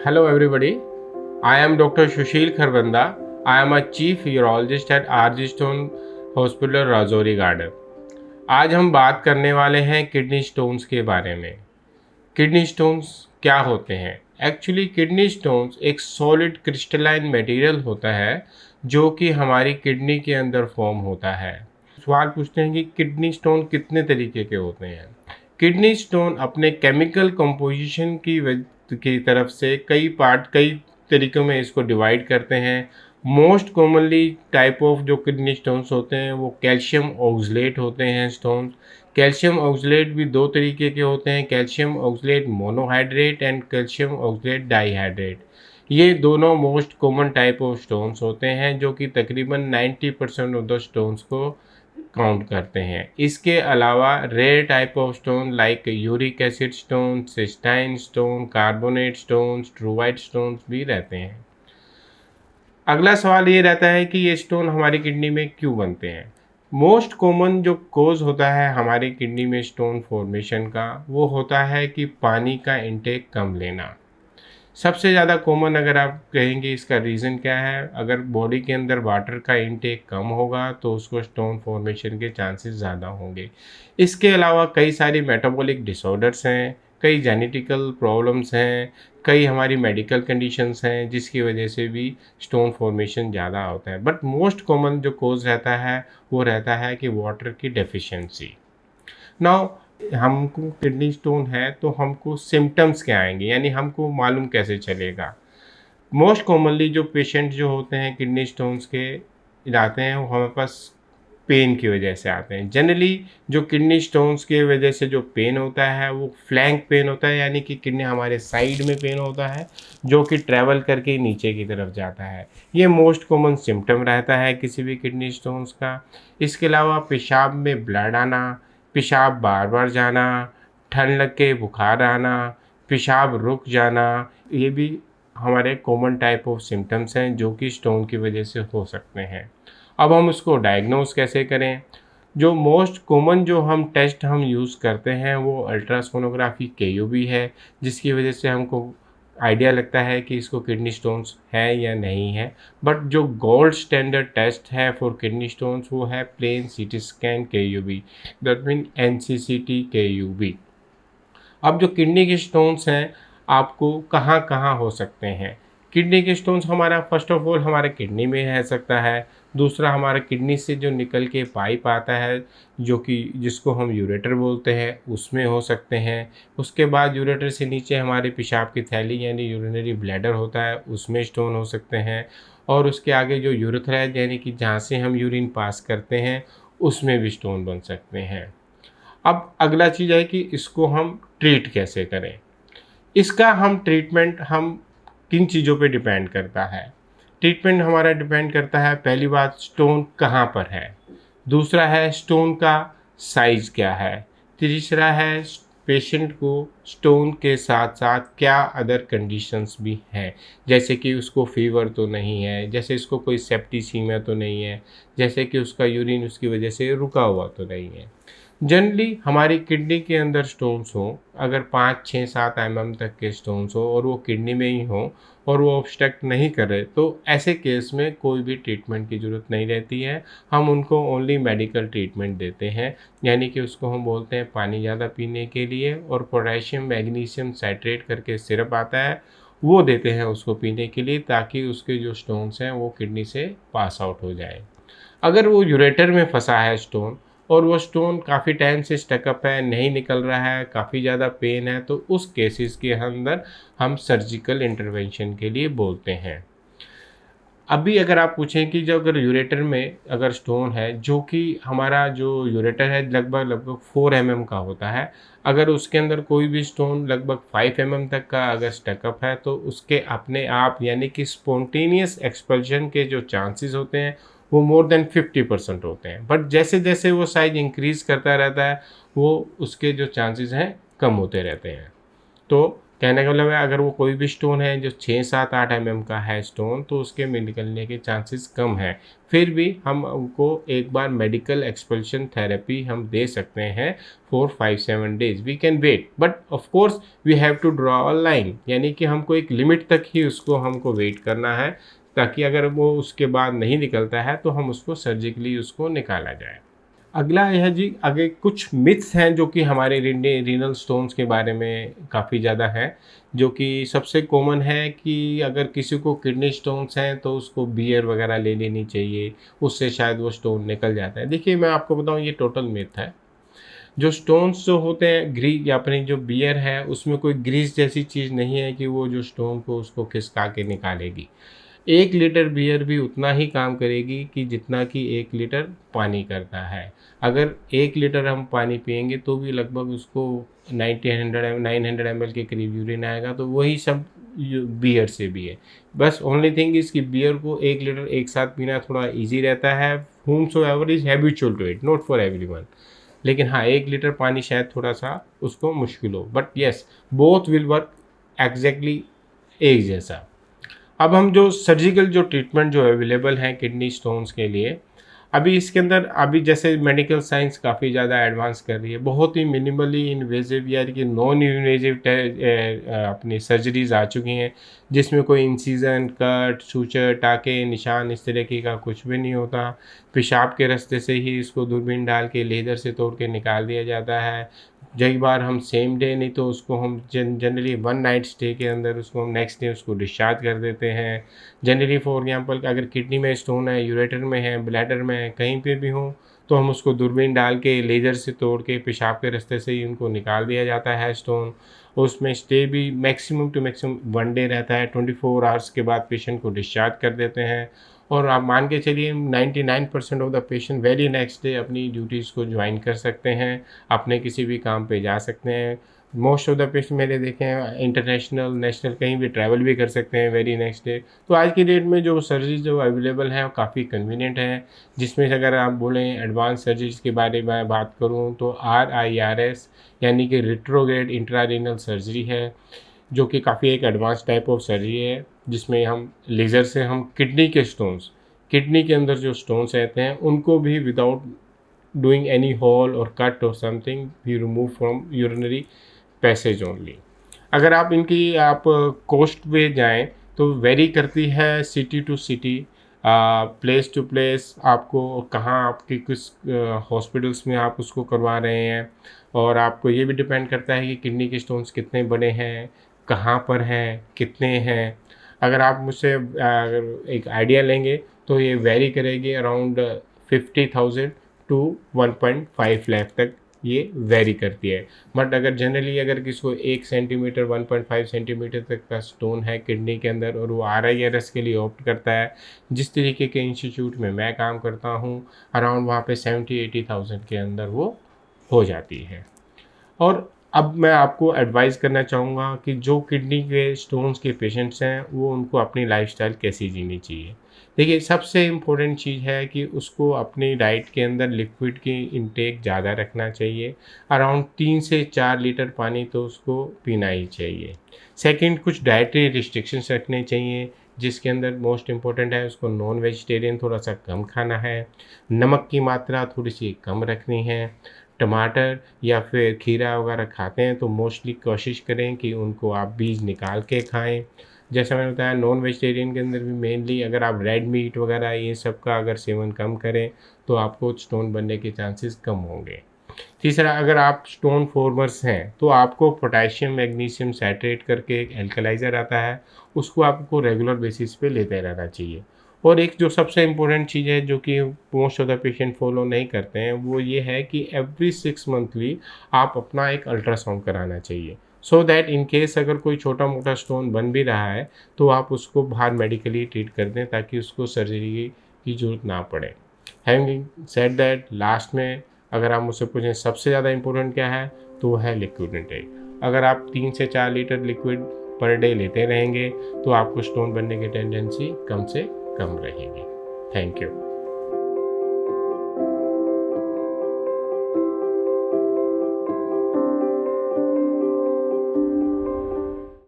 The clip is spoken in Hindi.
Hello everybody, I am Dr. Sushil Kharbanda. I am a Chief Urologist at RG Stone Hospital Rajouri garden. आज हम बात करने वाले हैं किडनी स्टोन्स के बारे में। किडनी स्टोन्स क्या होते हैं? एक्चुअली किडनी स्टोन्स एक सॉलिड क्रिस्टलाइन मटेरियल होता है जो कि हमारी किडनी के अंदर फॉर्म होता है। सवाल पूछते हैं कि किडनी स्टोन कितने तरीके के होते हैं। किडनी स्टोन अपने केमिकल कंपोजिशन की तरफ से कई तरीक़ों में इसको डिवाइड करते हैं। मोस्ट कॉमनली टाइप ऑफ जो किडनी स्टोन्स होते हैं वो कैल्शियम ऑक्सलेट होते हैं स्टोन्स। कैल्शियम ऑक्सलेट भी दो तरीके के होते हैं, calcium oxalate monohydrate and calcium oxalate dihydrate. ये दोनों most common type of stones होते हैं जो कि तकरीबन 90% ऑफ द स्टोन्स को काउंट करते हैं। इसके अलावा rare type of stone like uric acid stone, cystine stone, carbonate stone, struvite stone भी रहते हैं। अगला सवाल ये रहता है कि ये स्टोन हमारी किडनी में क्यों बनते हैं। मोस्ट कॉमन जो कोज होता है हमारी किडनी में स्टोन फॉर्मेशन का वो होता है कि पानी का इंटेक कम लेना। सबसे ज़्यादा कॉमन अगर आप कहेंगे इसका रीज़न क्या है, अगर बॉडी के अंदर वाटर का इंटेक कम होगा तो उसको स्टोन फॉर्मेशन के चांसेस ज़्यादा होंगे। इसके अलावा कई सारी मेटाबॉलिक डिसऑर्डर्स हैं, कई जेनेटिकल प्रॉब्लम्स हैं, कई हमारी मेडिकल कंडीशंस हैं जिसकी वजह से भी स्टोन फॉर्मेशन ज़्यादा होता है। बट मोस्ट कॉमन जो कोज रहता है वो रहता है कि वाटर की डेफिशिएंसी। नाउ हमको किडनी स्टोन है तो हमको सिम्टम्स क्या आएंगे, यानी हमको मालूम कैसे चलेगा। मोस्ट कॉमनली जो पेशेंट जो होते हैं किडनी स्टोन्स के आते हैं वो हमारे पास पेन की वजह से आते हैं। जनरली जो किडनी स्टोन्स की वजह से जो पेन होता है वो फ्लैंक पेन होता है, यानी कि किडनी हमारे साइड में पेन होता है जो कि ट्रैवल करके नीचे की तरफ जाता है। ये मोस्ट कॉमन सिम्टम रहता है किसी भी किडनी स्टोन्स का। इसके अलावा पेशाब में ब्लड आना, पेशाब बार बार जाना, ठंड लग के बुखार आना, पेशाब रुक जाना, ये भी हमारे कॉमन टाइप ऑफ सिम्टम्स हैं जो कि स्टोन की वजह से हो सकते हैं। अब हम उसको डायग्नोस कैसे करें? जो मोस्ट कॉमन जो हम टेस्ट हम यूज़ करते हैं वो अल्ट्रासोनोग्राफी केयूबी है, जिसकी वजह से हमको आइडिया लगता है कि इसको किडनी स्टोन्स है या नहीं है। बट जो गोल्ड स्टैंडर्ड टेस्ट है फॉर किडनी स्टोन्स वो है plain CT scan KUB, that mean NCCT KUB. अब जो किडनी के स्टोन्स हैं आपको कहाँ कहाँ हो सकते हैं। किडनी के स्टोन्स हमारा फर्स्ट ऑफ ऑल हमारे किडनी में रह सकता है। दूसरा हमारा किडनी से जो निकल के पाइप आता है जो कि जिसको हम यूरेटर बोलते हैं उसमें हो सकते हैं। उसके बाद यूरेटर से नीचे हमारे पेशाब की थैली यानी यूरिनरी ब्लैडर होता है उसमें स्टोन हो सकते हैं। और उसके आगे जो यूरेथ्रा है यानी कि जहाँ से हम यूरिन पास करते हैं उसमें भी स्टोन बन सकते हैं। अब अगला चीज़ है कि इसको हम ट्रीट कैसे करें। इसका हम ट्रीटमेंट हम किन चीज़ों पे डिपेंड करता है। ट्रीटमेंट हमारा डिपेंड करता है, पहली बात स्टोन कहाँ पर है, दूसरा है स्टोन का साइज़ क्या है, तीसरा है पेशेंट को स्टोन के साथ साथ क्या अदर कंडीशंस भी हैं, जैसे कि उसको फीवर तो नहीं है, जैसे इसको कोई सेप्टिसीमिया तो नहीं है, जैसे कि उसका यूरिन उसकी वजह से रुका हुआ तो नहीं है। जनरली हमारी किडनी के अंदर स्टोन्स हो, अगर 5, 6, 7 mm तक के स्टोन्स हो और वो किडनी में ही हो और वो ऑब्स्ट्रक्ट नहीं कर रहे तो ऐसे केस में कोई भी ट्रीटमेंट की ज़रूरत नहीं रहती है। हम उनको ओनली मेडिकल ट्रीटमेंट देते हैं, यानी कि उसको हम बोलते हैं पानी ज़्यादा पीने के लिए और पोटेशियम मैग्नीशियम साइट्रेट करके सिरप आता है वो देते हैं उसको पीने के लिए, ताकि उसके जो स्टोन्स हैं वो किडनी से पास आउट हो जाए। अगर वो यूरेटर में फंसा है स्टोन और वो स्टोन काफ़ी टाइम से स्टकअप है, नहीं निकल रहा है, काफ़ी ज़्यादा पेन है, तो उस केसेस के अंदर हम सर्जिकल इंटरवेंशन के लिए बोलते हैं। अभी अगर आप पूछें कि जो अगर यूरेटर में अगर स्टोन है जो कि हमारा जो यूरेटर है लगभग 4 mm का होता है, अगर उसके अंदर कोई भी स्टोन लगभग 5 mm तक का अगर स्टकअप है तो उसके अपने आप यानी कि स्पॉन्टेनियस एक्सपल्शन के जो चांसेस होते हैं वो मोर देन 50% होते हैं। बट जैसे जैसे वो साइज इंक्रीज़ करता रहता है वो उसके जो चांसेस हैं कम होते रहते हैं। तो कहने का मतलब है अगर वो कोई भी स्टोन है जो 6-7-8 mm का है स्टोन, तो उसके में निकलने के चांसेस कम हैं। फिर भी हम उनको एक बार मेडिकल एक्सपल्शन थेरेपी हम दे सकते हैं for 5-7 days. We can wait, but of course we have to draw a line, यानी कि हमको एक लिमिट तक ही उसको हमको वेट करना है, ताकि अगर वो उसके बाद नहीं निकलता है तो हम उसको सर्जिकली उसको निकाला जाए। अगला यह है जी, आगे कुछ मिथ्स हैं जो कि हमारे रीनल स्टोन्स के बारे में काफ़ी ज़्यादा हैं, जो कि सबसे कॉमन है कि अगर किसी को किडनी स्टोन्स हैं तो उसको बियर वगैरह ले लेनी चाहिए, उससे शायद वो स्टोन निकल जाता है। देखिए मैं आपको बताऊँ, ये टोटल मिथ है। जो स्टोन्स जो होते हैं या अपनी जो बियर है उसमें कोई ग्रीस जैसी चीज़ नहीं है कि वो जो स्टोन को उसको खिसका के निकालेगी। 1 लीटर बियर भी उतना ही काम करेगी कि जितना कि 1 लीटर पानी करता है। अगर 1 लीटर हम पानी पिएँगे तो भी लगभग उसको 900 ml के करीब यूरिन आएगा, तो वही सब बियर से भी है। बस ओनली थिंग इज़ कि बियर को 1 लीटर एक साथ पीना थोड़ा ईज़ी रहता है, whomsoever is habitual to it, not for everyone। लेकिन हाँ, 1 लीटर पानी शायद थोड़ा-सा उसको मुश्किल हो, but yes, both will work exactly एक जैसा। अब हम जो सर्जिकल जो ट्रीटमेंट जो अवेलेबल हैं किडनी स्टोन्स के लिए, अभी इसके अंदर अभी जैसे मेडिकल साइंस काफ़ी ज़्यादा एडवांस कर रही है, बहुत ही मिनिमली इन्वेजिव यानी कि नॉन इन्वेजिव अपनी सर्जरीज़ आ चुकी हैं, जिसमें कोई इंसिजन, कट, सूचर, टाँके, निशान इस तरीके का कुछ भी नहीं होता। पेशाब के रास्ते से ही इसको दूरबीन डाल के लेज़र से तोड़ के निकाल दिया जाता है। कई बार हम सेम डे नहीं तो उसको हम जनरली 1 नाइट स्टे के अंदर उसको हम नेक्स्ट डे उसको डिस्चार्ज कर देते हैं। जनरली फॉर एग्जांपल अगर किडनी में स्टोन है, यूरेटर में है, ब्लैडर में है, कहीं पे भी हो, तो हम उसको दूरबीन डाल के लेज़र से तोड़ के पेशाब के रास्ते से ही उनको निकाल दिया जाता है स्टोन। उसमें स्टे भी मैक्सिमम टू मैक्सिमम 1 डे रहता है, 24 आवर्स के बाद पेशेंट को डिस्चार्ज कर देते हैं। और आप मान के चलिए 99% of the patient very next day अपनी ड्यूटीज़ को ज्वाइन कर सकते हैं, अपने किसी भी काम पे जा सकते हैं। मोस्ट ऑफ द पेशेंट मैंने देखे हैं इंटरनेशनल, नेशनल कहीं भी ट्रैवल भी कर सकते हैं वेरी नेक्स्ट डे। तो आज की डेट में जो सर्जरीज जो अवेलेबल हैं वो काफ़ी कन्वीनियंट हैं, जिसमें से अगर आप बोलें एडवांस सर्जरीज के बारे में बात करूँ तो RIRS यानी कि रेट्रोग्रेड इंट्रारीनल सर्जरी है, जो कि काफ़ी एक एडवांस टाइप ऑफ सर्जरी है, जिसमें हम लेज़र से हम किडनी के अंदर जो स्टोन्स रहते हैं उनको भी विदाउट डूइंग एनी होल और कट और something we remove from urinary passage only. अगर आप इनकी आप कॉस्ट पे जाएं तो वेरी करती है city to city, place to place, आपको कहाँ आपकी किस हॉस्पिटल्स में आप उसको करवा रहे हैं, और आपको ये भी डिपेंड करता है कि किडनी के स्टोन्स कितने बड़े हैं, कहाँ पर हैं, कितने हैं। अगर आप मुझसे अगर एक आइडिया लेंगे तो ये वेरी करेगी अराउंड 50,000 टू 1.5 लाख तक ये वेरी करती है। बट अगर जनरली अगर किसी को 1 सेंटीमीटर 1.5 सेंटीमीटर तक का स्टोन है किडनी के अंदर और वो RIRS के लिए ऑप्ट करता है, जिस तरीके के इंस्टीट्यूट में मैं काम करता हूँ, अराउंड वहाँ पे 70-80,000 के अंदर वो हो जाती है। और अब मैं आपको एडवाइस करना चाहूँगा कि जो किडनी के स्टोन्स के पेशेंट्स हैं वो उनको अपनी लाइफस्टाइल कैसी जीनी चाहिए। देखिए सबसे इम्पोर्टेंट चीज़ है कि उसको अपनी डाइट के अंदर लिक्विड की इंटेक ज़्यादा रखना चाहिए, अराउंड 3 से 4 लीटर पानी तो उसको पीना ही चाहिए। सेकंड, कुछ डाइटरी रिस्ट्रिक्शंस रखने चाहिए, जिसके अंदर मोस्ट इम्पोर्टेंट है उसको नॉन वेजिटेरियन थोड़ा सा कम खाना है, नमक की मात्रा थोड़ी सी कम रखनी है, टमाटर या फिर खीरा वगैरह खाते हैं तो मोस्टली कोशिश करें कि उनको आप बीज निकाल के खाएं। जैसा मैंने बताया नॉन वेजिटेरियन के अंदर भी मेनली अगर आप रेड मीट वगैरह ये सब का अगर सेवन कम करें तो आपको स्टोन बनने के चांसेस कम होंगे। तीसरा, अगर आप स्टोन फॉर्मर्स हैं तो आपको पोटेशियम मैग्नीशियम सैचुरेट करके एक एल्कलाइज़र आता है, उसको आपको रेगुलर बेसिस पे लेते रहना चाहिए। और एक जो सबसे इम्पोर्टेंट चीज़ है जो कि most of the patient follow नहीं करते हैं वो ये है कि एवरी 6 मंथली आप अपना एक अल्ट्रासाउंड कराना चाहिए, सो दैट इन केस अगर कोई छोटा मोटा स्टोन बन भी रहा है तो आप उसको बाहर मेडिकली ट्रीट कर दें ताकि उसको सर्जरी की ज़रूरत ना पड़े। हैविंग सेड दैट, लास्ट में अगर आप मुझसे पूछें सबसे ज़्यादा इम्पोर्टेंट क्या है तो वो है लिक्विड इंटेक। अगर आप 3 से 4 लीटर लिक्विड पर डे लेते रहेंगे तो आपको स्टोन बनने की टेंडेंसी कम से कम रहेगी। Thank you.